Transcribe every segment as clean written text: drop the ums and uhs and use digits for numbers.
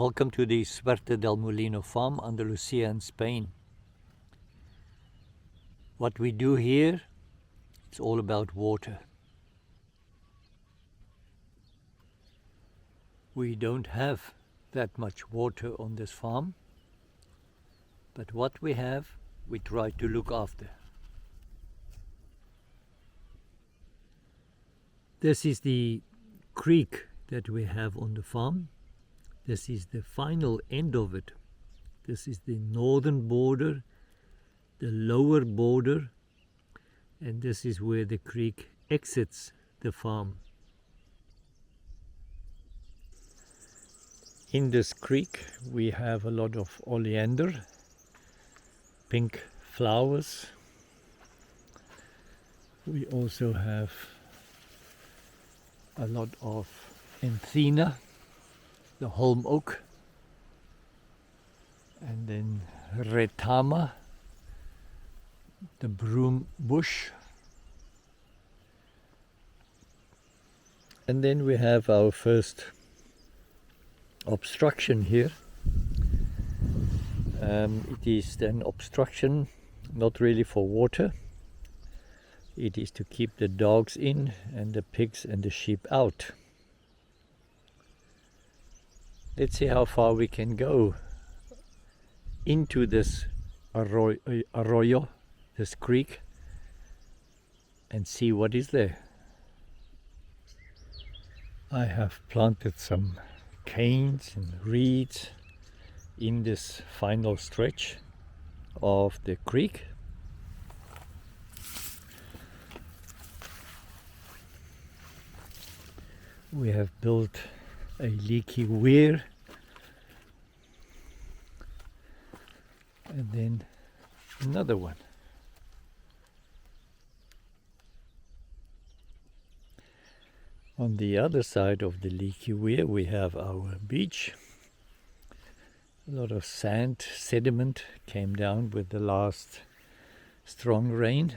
Welcome to the Suerte del Molino farm, Andalusia in Spain. What we do here, it's all about water. We don't have that much water on this farm, but what we have, we try to look after. This is the creek that we have on the farm. This is the final end of it. This is the northern border, the lower border, and this is where the creek exits the farm. In this creek we have a lot of oleander, pink flowers. We also have a lot of encina, the holm oak, and then retama, the broom bush, and then we have our first obstruction here. It is an obstruction not really for water. It is to keep the dogs in and the pigs and the sheep out. Let's see how far we can go into this arroyo, this creek, and see what is there. I have planted some canes and reeds in this final stretch of the creek. We have built a leaky weir, and then another one. On the other side of the leaky weir we have our beach. A lot of sand, sediment came down with the last strong rain.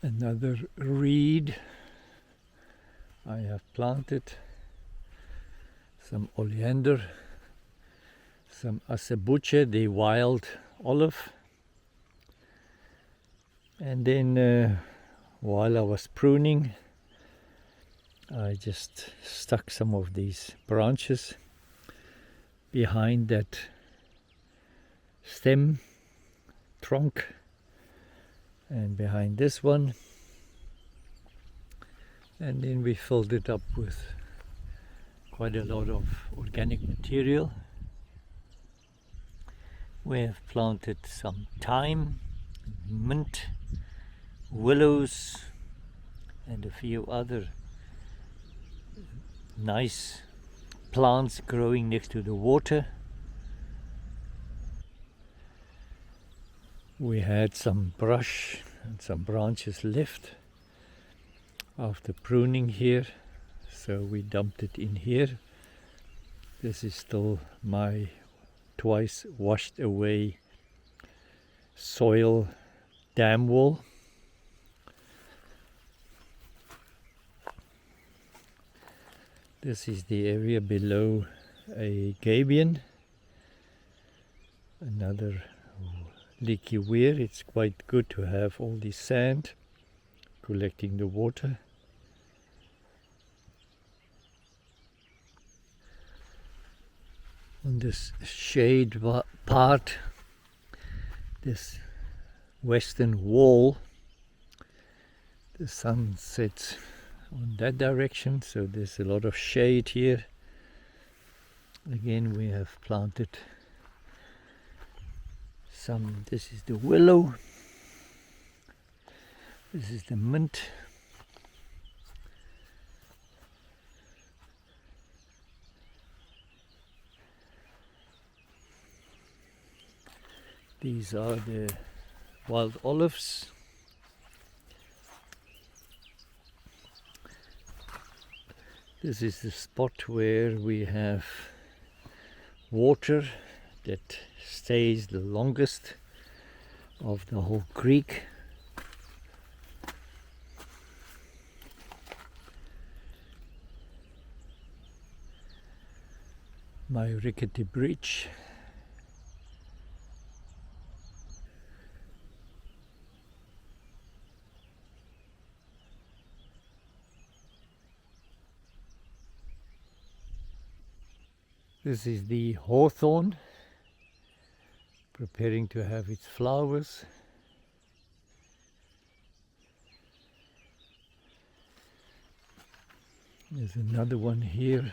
Another reed I have planted, some oleander, some acebuche, the wild olive, and then while I was pruning I just stuck some of these branches behind that stem, trunk, and behind this one, and then we filled it up with quite a lot of organic material. We have planted some thyme, mint, willows, and a few other nice plants growing next to the water. We had some brush and some branches left after pruning here, so we dumped it in here. This is still my twice washed away soil dam wall. This is the area below a gabion, another leaky weir. It's quite good to have all this sand collecting the water. On this shade part, this western wall, the sun sets on that direction, so there's a lot of shade here. Again we have planted some. This is the willow, this is the mint, these are the wild olives. This is the spot where we have water that stays the longest of the whole creek. my rickety bridge. This is the hawthorn, preparing to have its flowers. There's another one here.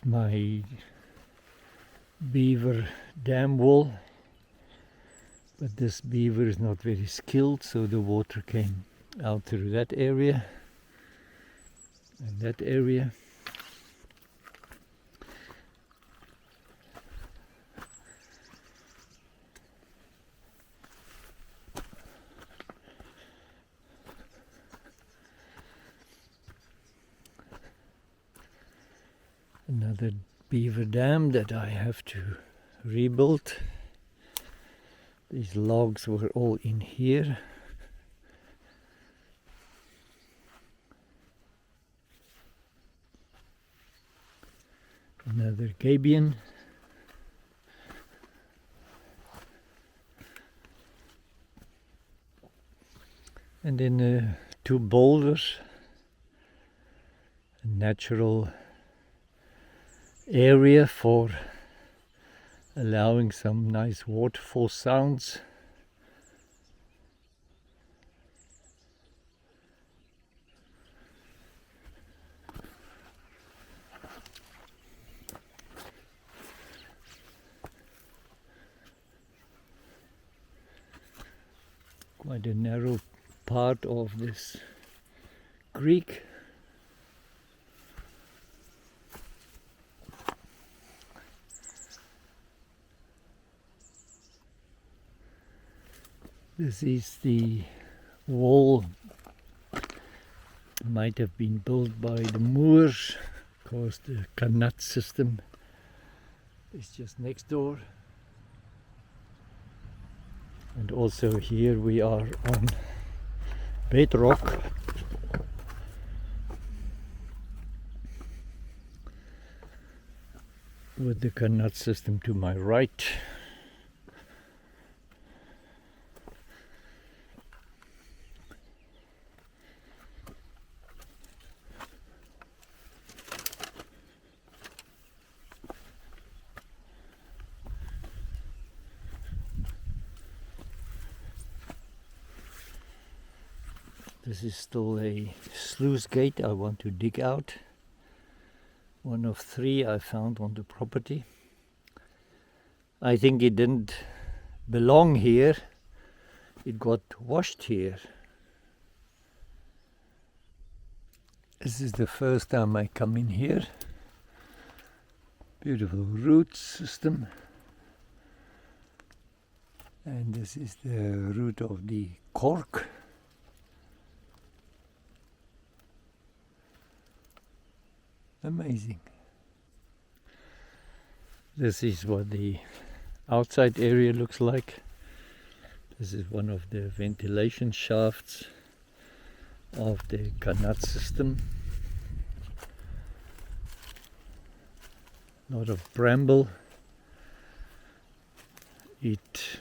My beaver dam wall, but this beaver is not very skilled, so the water came out through that area and that area. Another beaver dam that I have to rebuild. These logs were all in here. Another gabion. And then two boulders, a natural area for allowing some nice waterfall sounds. Quite a narrow part of this creek. This is the wall, might have been built by the Moors, because the canal system is just next door. And also here we are on bedrock. With the canal system to my right. This is still a sluice gate I want to dig out. One of three I found on the property. I think it didn't belong here. It got washed here. This is the first time I come in here. Beautiful root system. And this is the root of the cork. Amazing. This is what the outside area looks like. This is one of the ventilation shafts of the canal system. A lot of bramble.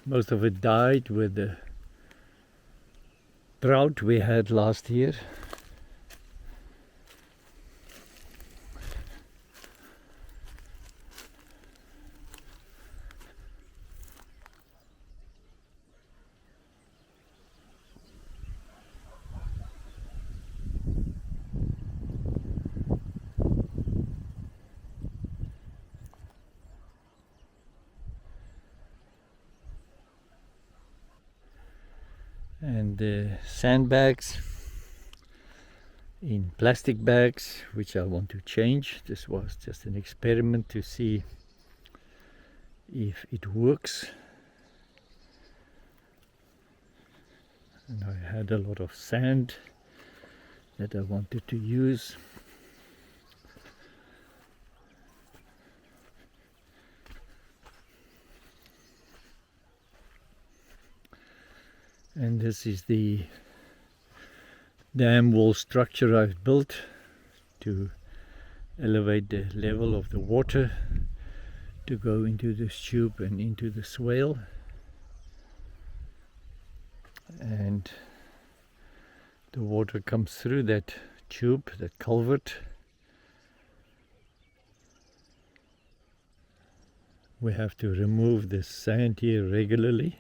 Most of it died with the drought we had last year. the sandbags in plastic bags, which I want to change. This was just an experiment to see if it works. And I had a lot of sand that I wanted to use. And this is the dam wall structure I've built to elevate the level of the water to go into this tube and into the swale. And the water comes through that tube, that culvert. We have to remove this sand here regularly.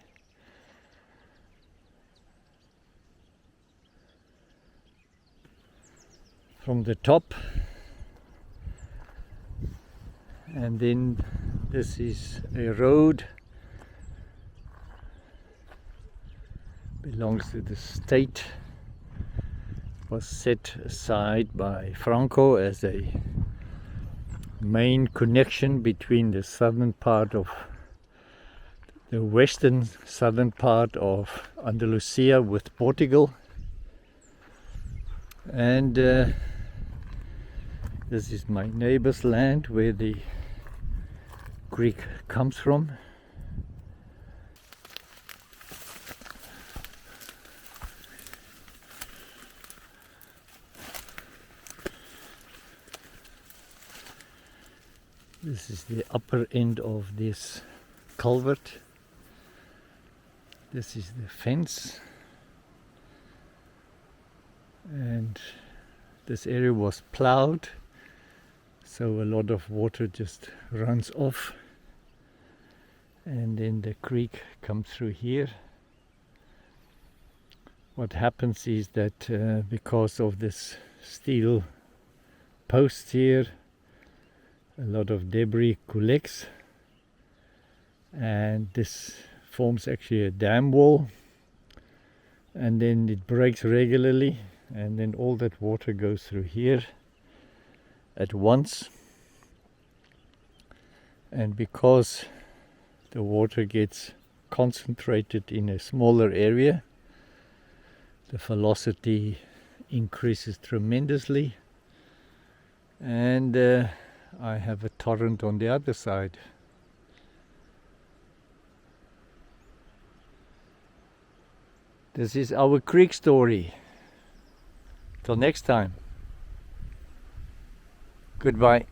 From the top, and then this is a road, belongs to the state, was set aside by Franco as a main connection between the southern part of the western southern part of Andalusia with Portugal. And this is my neighbor's land where the creek comes from. This is the upper end of this culvert. This is the fence. And this area was plowed, so a lot of water just runs off, and then the creek comes through here. What happens is that because of this steel posts here, a lot of debris collects, and this forms actually a dam wall, and then it breaks regularly, and then all that water goes through here at once. And because the water gets concentrated in a smaller area, the velocity increases tremendously, and I have a torrent on the other side. This is our creek story. Till next time. Goodbye.